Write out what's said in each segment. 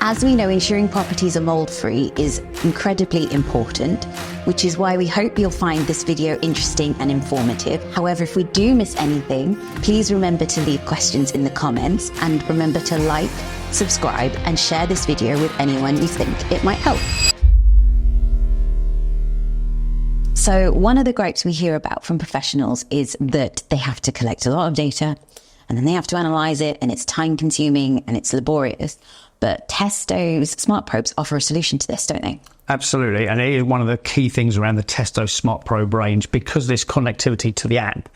As we know, ensuring properties are mould-free is incredibly important, which is why we hope you'll find this video interesting and informative. However, if we do miss anything, please remember to leave questions in the comments, and remember to like, subscribe, and share this video with anyone you think it might help. So one of the gripes we hear about from professionals is that they have to collect a lot of data and then they have to analyze it, and it's time consuming and it's laborious. But Testo's smart probes offer a solution to this, don't they? Absolutely, and it is one of the key things around the Testo Smart Probe range, because there's connectivity to the app.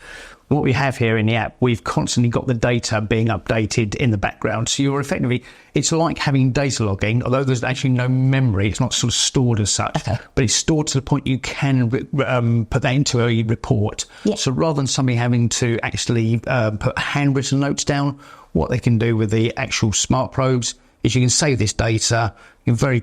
What we have here in the app, we've constantly got the data being updated in the background. So you're effectively, it's like having data logging, although there's actually no memory. It's not sort of stored as such, but it's stored to the point you can put that into a report. Yeah. So rather than somebody having to actually put handwritten notes down, what they can do with the actual smart probes is you can save this data. You can very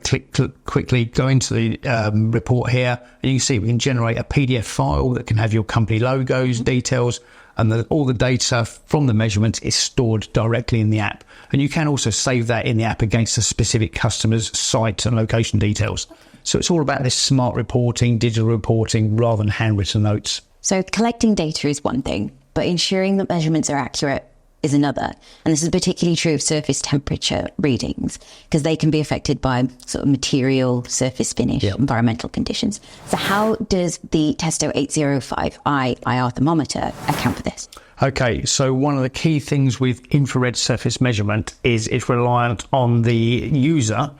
quickly go into the report here, and you can see we can generate a PDF file that can have your company logos, details, and all the data from the measurements is stored directly in the app. And you can also save that in the app against a specific customer's site and location details. So it's all about this smart reporting, digital reporting, rather than handwritten notes. So collecting data is one thing, but ensuring that measurements are accurate is another. And this is particularly true of surface temperature readings, because they can be affected by sort of material, surface finish, environmental conditions. So how does the Testo 805i IR thermometer account for this? Okay, so one of the key things with infrared surface measurement is it's reliant on the user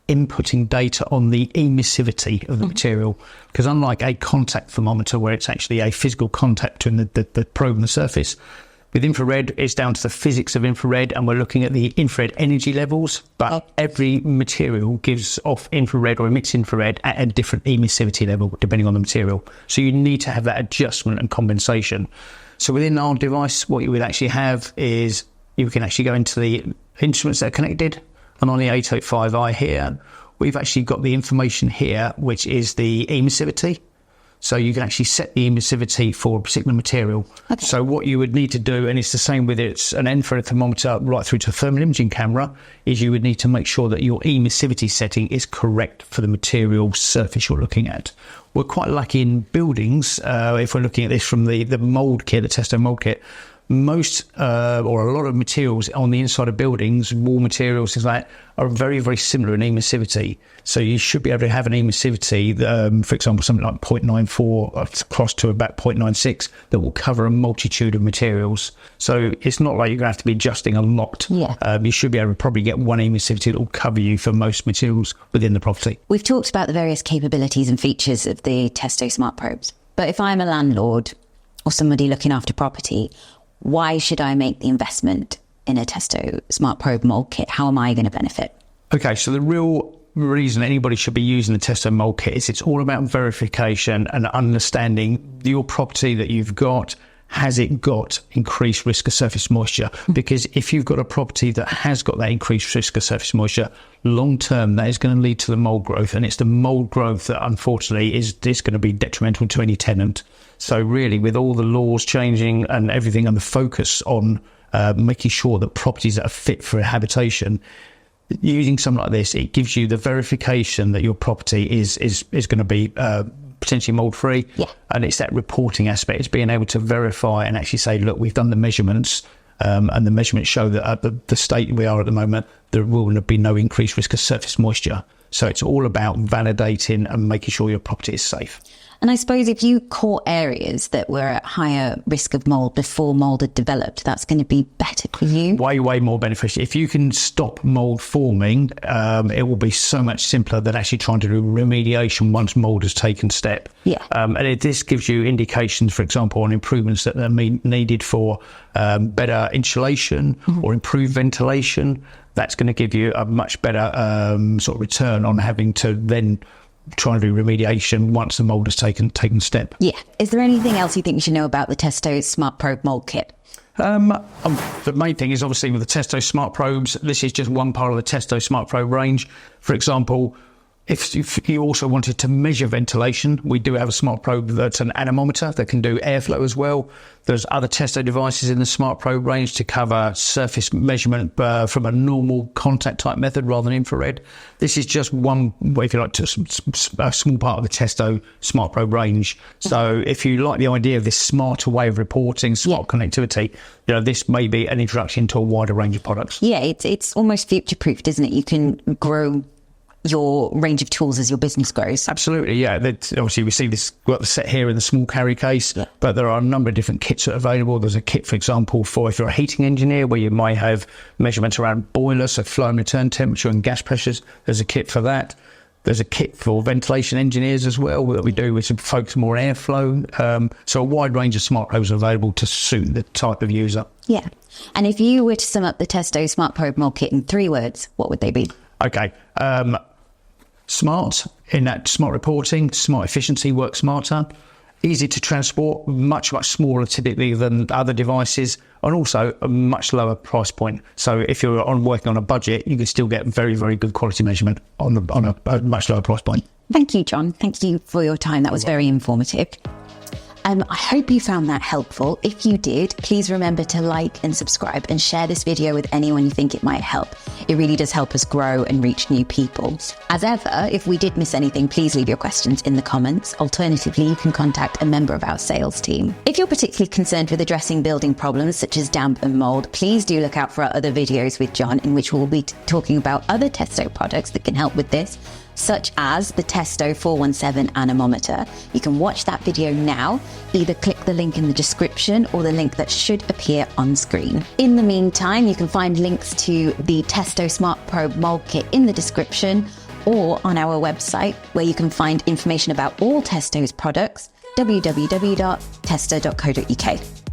inputting data on the emissivity of the material, because unlike a contact thermometer where it's actually a physical contact between the probe and the surface, with infrared, it's down to the physics of infrared, and we're looking at the infrared energy levels, but every material gives off infrared or emits infrared at a different emissivity level, depending on the material. So you need to have that adjustment and compensation. So within our device, what you would actually have is you can actually go into the instruments that are connected, and on the 805i here, we've actually got the information here, which is the emissivity. So you can actually set the emissivity for a particular material. Okay. So what you would need to do, and it's the same with it's an infrared thermometer right through to a thermal imaging camera, is you would need to make sure that your emissivity setting is correct for the material surface you're looking at. We're quite lucky in buildings, if we're looking at this from the mould kit, the Testo mould kit, most or a lot of materials on the inside of buildings, wall materials, things like that, are very, very similar in emissivity. So you should be able to have an emissivity, for example, something like 0.94 across to about 0.96 that will cover a multitude of materials. So it's not like you're going to have to be adjusting a lot. Yeah. You should be able to probably get one emissivity that will cover you for most materials within the property. We've talked about the various capabilities and features of the Testo Smart Probes, but if I'm a landlord or somebody looking after property, why should I make the investment in a Testo Smart Probe mould kit? How am I going to benefit? Okay, so the real reason anybody should be using the Testo mould kit is it's all about verification and understanding your property that you've got. Has it got increased risk of surface moisture? Because if you've got a property that has got that increased risk of surface moisture, long term, that is going to lead to the mould growth. And it's the mould growth that unfortunately is going to be detrimental to any tenant. So really, with all the laws changing and everything and the focus on making sure that properties that are fit for habitation, using something like this, it gives you the verification that your property is going to be potentially mould-free. Yeah. And it's that reporting aspect. It's being able to verify and actually say, look, we've done the measurements, and the measurements show that at the state we are at the moment, there will be no increased risk of surface moisture. So it's all about validating and making sure your property is safe. And I suppose if you caught areas that were at higher risk of mould before mould had developed, that's going to be better for you. Way, way more beneficial. If you can stop mould forming, it will be so much simpler than actually trying to do remediation once mould has taken step. Yeah. And this gives you indications, for example, on improvements that are needed for better insulation or improved ventilation. That's going to give you a much better sort of return on having to then try and do remediation once the mould has taken step. Yeah. Is there anything else you think you should know about the Testo Smart Probe mould kit? The main thing is obviously with the Testo Smart Probes, this is just one part of the Testo Smart Probe range. For example, If you also wanted to measure ventilation, we do have a smart probe that's an anemometer that can do airflow as well. There's other Testo devices in the smart probe range to cover surface measurement from a normal contact type method rather than infrared. This is just one, if you like, a small part of the Testo smart probe range. So if you like the idea of this smarter way of reporting, smart connectivity, this may be an introduction to a wider range of products. Yeah, it's almost future-proofed, isn't it? You can grow your range of tools as your business grows. Absolutely, yeah. Obviously, we see this got the set here in the small carry case, but there are a number of different kits that are available. There's a kit, for example, for if you're a heating engineer, where you may have measurements around boilers, so flow and return temperature and gas pressures. There's a kit for that. There's a kit for ventilation engineers as well that we do with some focus more airflow. So a wide range of smart probes are available to suit the type of user. Yeah. And if you were to sum up the Testo Smart Probe Mold Kit in 3 words, what would they be? Okay. Smart, in that smart reporting, smart efficiency, work smarter, easy to transport, much smaller typically than other devices, and also a much lower price point. So if you're working on a budget, you can still get very, very good quality measurement on a much lower price point. Thank you, John. Thank you for your time. That was very informative. I hope you found that helpful. If you did, please remember to like and subscribe and share this video with anyone you think it might help. It really does help us grow and reach new people. As ever, if we did miss anything, please leave your questions in the comments. Alternatively, you can contact a member of our sales team. If you're particularly concerned with addressing building problems such as damp and mold, please do look out for our other videos with John, in which we'll be talking about other Testo products that can help with this, such as the Testo 417 anemometer. You can watch that video now. Either click the link in the description or the link that should appear on screen. In the meantime, you can find links to the Testo Smart Probe Mold Kit in the description or on our website, where you can find information about all Testo's products, www.testo.co.uk.